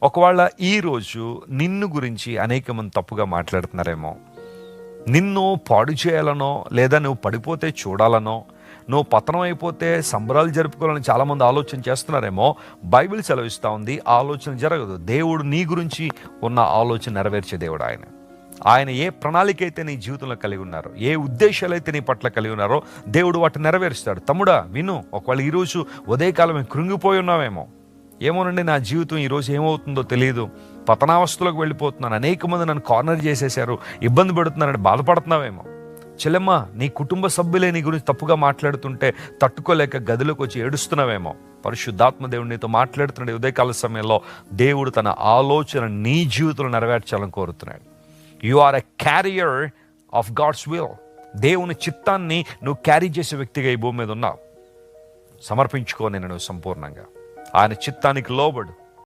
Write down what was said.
ఒకవేళ ఈరోజు నిన్ను గురించి అనేక మంది తప్పుగా మాట్లాడుతున్నారేమో, నిన్ను పాడు చేయాలనో, లేదా నువ్వు పడిపోతే చూడాలనో, నువ్వు పతనం అయిపోతే సంబరాలు జరుపుకోవాలని చాలామంది ఆలోచన చేస్తున్నారేమో. బైబిల్ సెలవిస్తూ ఉంది, ఆలోచన జరగదు. దేవుడు నీ గురించి ఉన్న ఆలోచన నెరవేర్చే దేవుడు ఆయన. ఆయన ఏ ప్రణాళిక అయితే నీ జీవితంలో కలిగి ఉన్నారో, ఏ ఉద్దేశాలు అయితే నీ పట్ల కలిగి ఉన్నారో, దేవుడు వాటిని నెరవేరుస్తాడు. తమ్ముడా విను, ఒకవేళ ఈరోజు ఉదయకాలం కృంగిపోయి ఉన్నావేమో, ఏమోనండి నా జీవితం ఈరోజు ఏమవుతుందో తెలియదు, పతనావస్థలోకి వెళ్ళిపోతున్నాను, అనేక మంది నన్ను కార్నర్ చేసేశారు, ఇబ్బంది పెడుతున్నారని బాధపడుతున్నావేమో. చెల్లెమ్మ, నీ కుటుంబ సభ్యులే నీ గురించి తప్పుగా మాట్లాడుతుంటే తట్టుకోలేక గదిలోకి వచ్చి ఏడుస్తున్నావేమో. పరిశుద్ధాత్మ దేవుడు నీతో మాట్లాడుతున్నాడు. ఉదయకాల సమయంలో దేవుడు తన ఆలోచన నీ జీవితంలో నెరవేర్చాలని కోరుతున్నాడు. You are a carrier of God's will. దేవుని చిత్తాన్ని నువ్వు క్యారీ చేసే వ్యక్తిగా ఈ భూమి మీద ఉన్నావు. సమర్పించుకో నేను నువ్వు సంపూర్ణంగా ఆయన చిత్తానికి లోబడు.